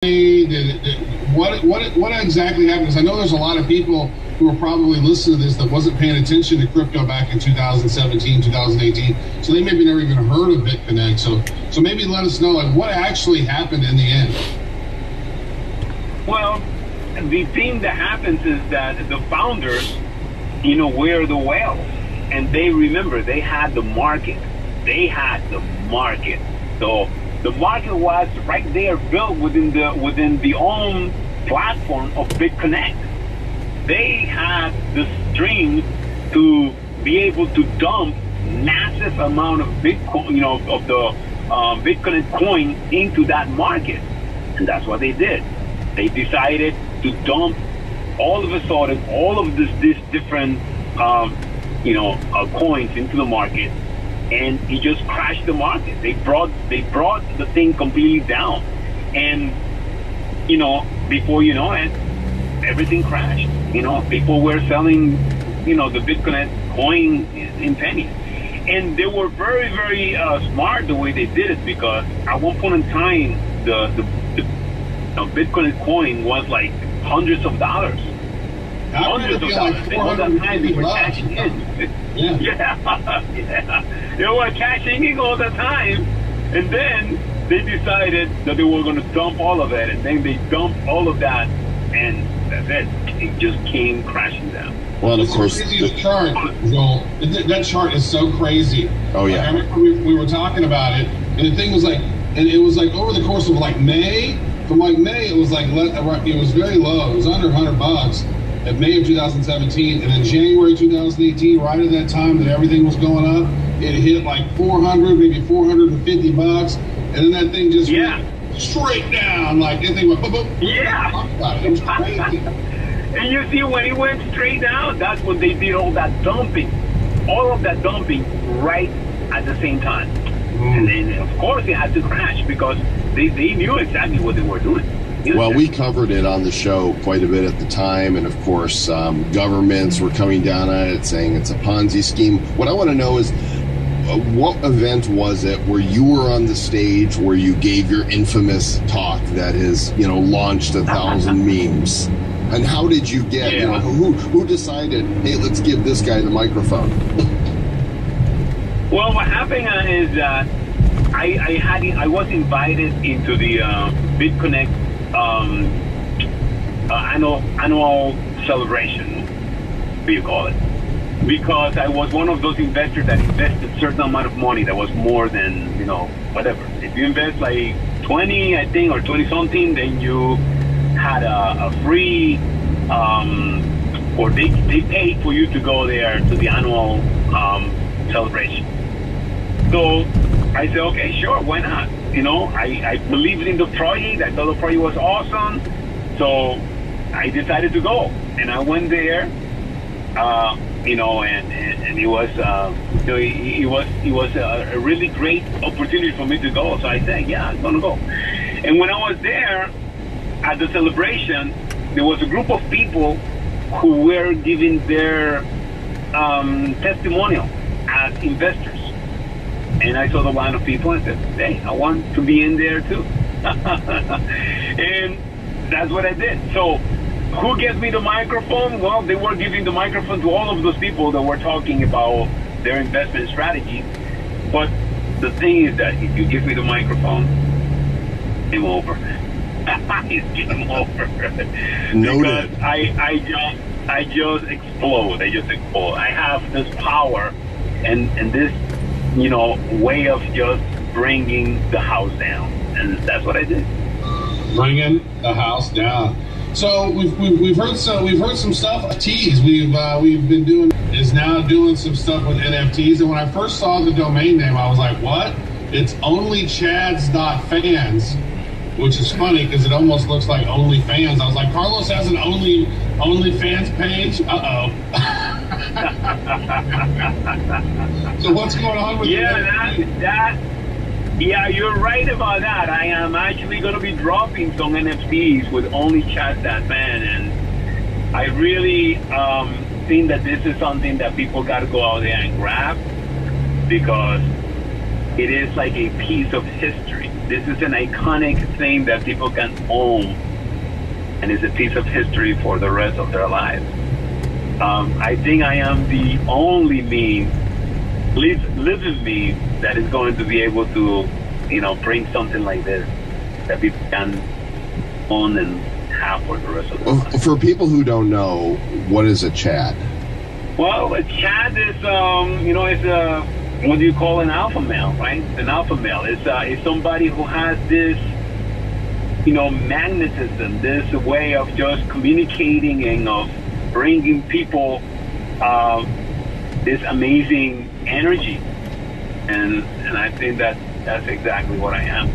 What exactly happened? Because I know there's a lot of people who are probably listening to this that wasn't paying attention to crypto back in 2017, 2018. So they maybe never even heard of BitConnect. So maybe let us know like what actually happened in the end. Well, the thing that happens is that the founders, were the whales, and they remember they had the market. They had the market. So the market was right there, built within the own platform of BitConnect. They had the strength to be able to dump massive amount of Bitcoin, of the BitConnect coin into that market, and that's what they did. They decided to dump all of a sudden all of these different coins into the market, and it just crashed the market. They brought the thing completely down, and before you know it, everything crashed. People were selling the BitConnect coin in pennies, and they were very, very smart the way they did it, because at one point in time the BitConnect coin was like hundreds of dollars. Hundreds of dollars. Like all that time they were cashing in. Yeah. They were cashing in all the time, and then they decided that they were going to dump all of it, and then they dumped all of that, and that's it. It just came crashing down. Well, of course, the chart, Joel, that chart is so crazy. Oh yeah. Like, I remember we were talking about it, and the thing was like, and it was like over the course of like May. From like May, it was like it was very low. It was under $100 at May of 2017, and then January 2018, right at that time that everything was going up, it hit like 400, maybe $450, and then that thing just went straight down. Like that thing went boop, boop. Yeah. It was crazy. And you see, when it went straight down, that's when they did all that dumping right at the same time. And then, of course, it had to crash because they knew exactly what they were doing. Well, we covered it on the show quite a bit at the time, and of course, governments were coming down on it, saying it's a Ponzi scheme. What I want to know is, what event was it where you were on the stage where you gave your infamous talk that has, launched 1,000 memes? And how did you get, who decided, hey, let's give this guy the microphone? Well, what happened is that I was invited into the BitConnect annual celebration, what do you call it? Because I was one of those investors that invested a certain amount of money that was more than, whatever. If you invest like 20, I think, or 20 something, then you had a free, or they paid for you to go there to the annual celebration. So I said, okay, sure, why not? I believed in the project. I thought the project was awesome. So I decided to go, and I went there. And it was it was a really great opportunity for me to go. So I said, yeah, I'm gonna go. And when I was there at the celebration, there was a group of people who were giving their testimonial as investors. And I saw the line of people and said, hey, I want to be in there too. And that's what I did. So who gets me the microphone? Well, they were giving the microphone to all of those people that were talking about their investment strategies. But the thing is that if you give me the microphone, game over. It's game over. Because I just explode. I just explode. I have this power and this way of just bringing the house down, and that's what I did. Bringing the house down. So we've heard some stuff. NFTs we've been doing is now doing some stuff with NFTs. And when I first saw the domain name, I was like, what? It's onlychads.fans, which is funny because it almost looks like OnlyFans. I was like, Carlos has an OnlyFans page. So what's going on with that? Yeah, you're right about that. I am actually going to be dropping some NFTs with onlychads.fan, and I really think that this is something that people got to go out there and grab, because it is like a piece of history. This is an iconic thing that people can own, and is a piece of history for the rest of their lives. I think I am the only living me that is going to be able to, bring something like this that people can own and have for the rest of their lives. For people who don't know, what is a Chad? Well, a Chad is, it's a, what do you call an alpha male, right? An alpha male is somebody who has this, magnetism, this way of just communicating and of bringing people this amazing energy, and I think that's exactly what I am.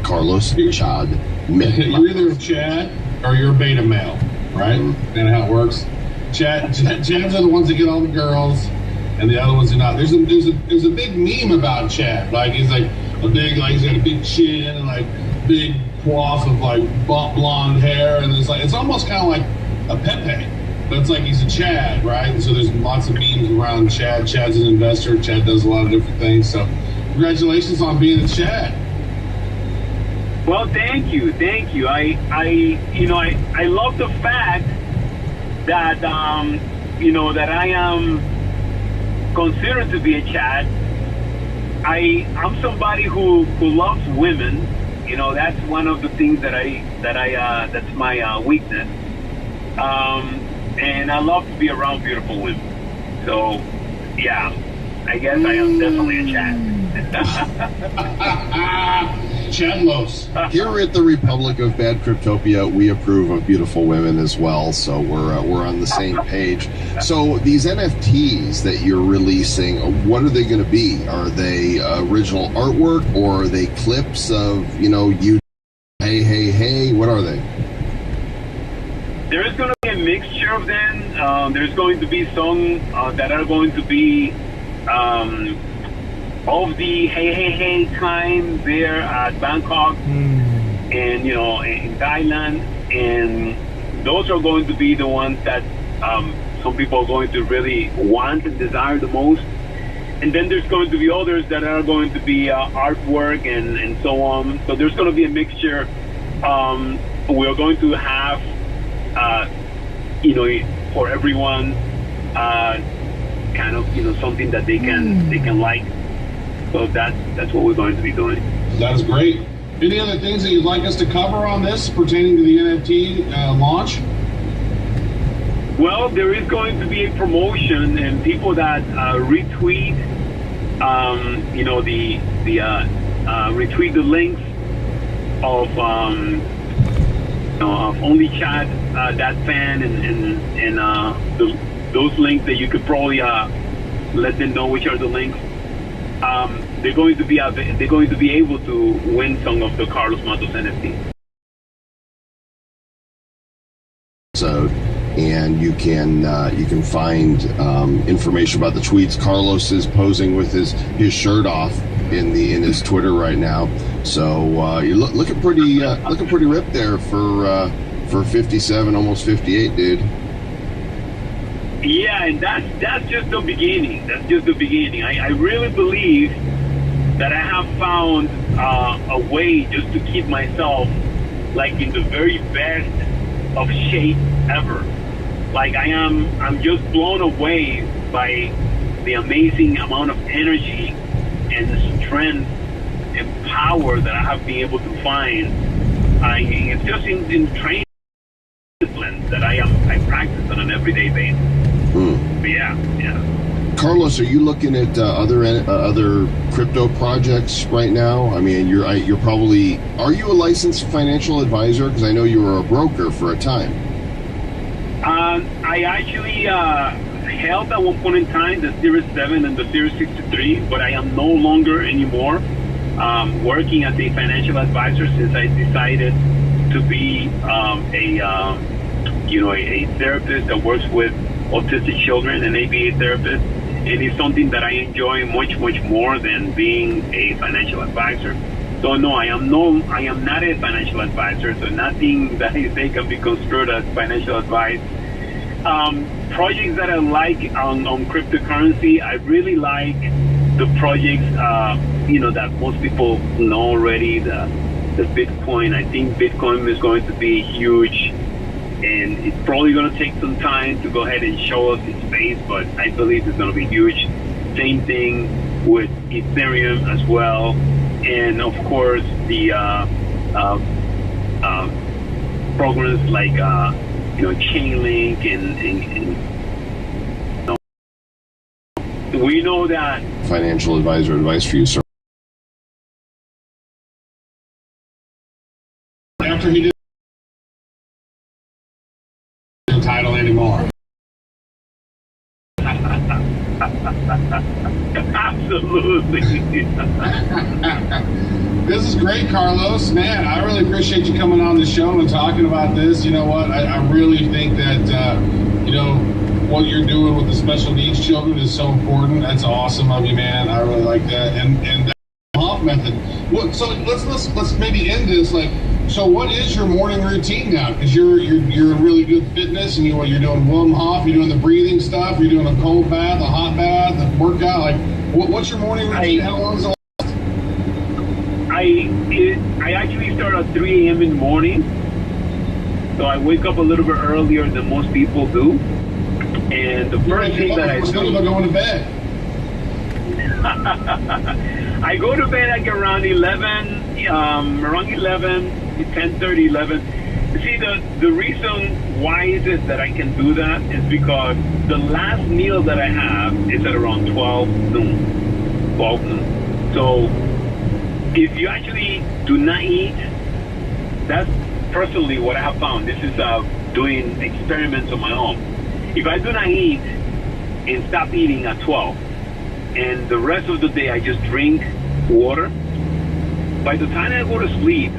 Carlos Chad. You're either a Chad or you're a beta male, right? Mm-hmm. And how it works. Chads are the ones that get all the girls, and the other ones are not. There's a big meme about Chad. Like he's like a big, like he's got a big chin and like big coif of like blonde hair, and it's almost kind of like a Pepe, but it's like he's a Chad, right? And so there's lots of memes around Chad. Chad's an investor. Chad does a lot of different things. So congratulations on being a Chad. Well, thank you. I love the fact that that I am considered to be a Chad. I'm somebody who loves women. That's one of the things that's my weakness. And I love to be around beautiful women. So, yeah, I guess I am definitely a Chad. Chadlos. Here at the Republic of Bad Cryptopia, we approve of beautiful women as well, so we're on the same page. So these NFTs that you're releasing, what are they going to be? Are they original artwork, or are they clips of you? Hey, what are they? There is going to be a mixture of them. There's going to be some that are going to be of the hey time there at Bangkok and in Thailand, and those are going to be the ones that some people are going to really want and desire the most. And then there's going to be others that are going to be artwork and so on. So there's going to be a mixture. We're going to have for everyone kind of something that they can like. So that's what we're going to be doing. That is great. Any other things that you'd like us to cover on this pertaining to the NFT launch? Well, there is going to be a promotion, and people that retweet, retweet the links of Only Chat, that fan, and those links that you could probably let them know which are the links. They're going to be able to win some of the Carlos Matos NFT. So, and you can find information about the tweets. Carlos is posing with his shirt off in his Twitter right now. So you're looking pretty ripped there for 57, almost 58, dude. Yeah, and that's just the beginning. That's just the beginning. I really believe that I have found a way just to keep myself like in the very best of shape ever. Like I'm just blown away by the amazing amount of energy and strength and power that I have been able to find. It's just in training disciplines that I practice on an everyday basis. But yeah. Carlos, are you looking at other crypto projects right now? I mean, you're probably, are you a licensed financial advisor? Because I know you were a broker for a time. I actually held at one point in time the Series 7 and the Series 63, but I am no longer anymore working as a financial advisor since I decided to be a therapist that works with autistic children, an ABA therapist. And it's something that I enjoy much more than being a financial advisor. So no, I am not a financial advisor. So nothing that I say can be construed as financial advice. Projects that I like on cryptocurrency, I really like the projects, that most people know already. The Bitcoin. I think Bitcoin is going to be huge, and it's probably going to take some time to go ahead and show us its face, but I believe it's going to be huge. Same thing with Ethereum as well, and of course the programs like Chainlink and we know that Financial advice for you, sir. After he didn't title anymore. Absolutely. This is great, Carlos. Man, I really appreciate you coming on the show and talking about this. You know what? I really think that, what you're doing with the special needs children is so important. That's awesome of you, man. I really like that. And that Hoff method. So let's maybe end this. So what is your morning routine now? Because you're in really good fitness, and you're doing Wim Hof, you're doing the breathing stuff, you're doing a cold bath, a hot bath, a workout. What's your morning routine? How long is it? I actually start at 3 a.m. in the morning, so I wake up a little bit earlier than most people do. And the first thing that I do, going to bed. I go to bed like around 10:30, 11. See, the reason why is it that I can do that is because the last meal that I have is at around 12 noon. So if you actually do not eat, that's personally what I have found. This is doing experiments on my own. If I do not eat and stop eating at 12, and the rest of the day I just drink water, by the time I go to sleep,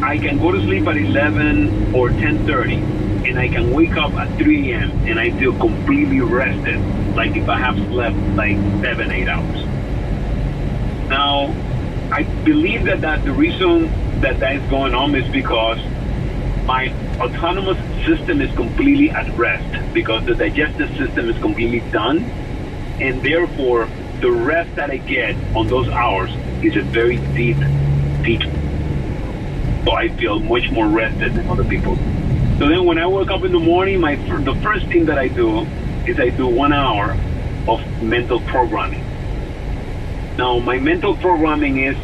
I can go to sleep at 11 or 10:30, and I can wake up at 3 a.m. and I feel completely rested, like if I have slept like 7-8 hours. Now, I believe that the reason that is going on is because my autonomous system is completely at rest, because the digestive system is completely done, and therefore the rest that I get on those hours is a very deep. So I feel much more rested than other people. So then when I wake up in the morning, the first thing that I do is I do 1 hour of mental programming. Now my mental programming is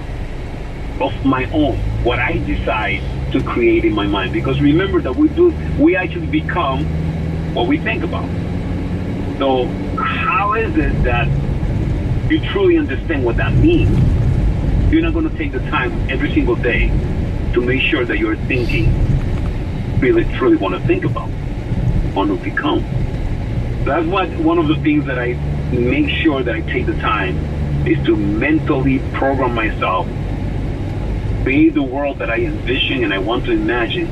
of my own, what I decide to create in my mind. Because remember that we actually become what we think about. So how is it that you truly understand what that means? You're not going to take the time every single day to make sure that you're thinking, really truly want to think about, want to become. That's one of the things that I make sure that I take the time is to mentally program myself, create the world that I envision and I want to imagine,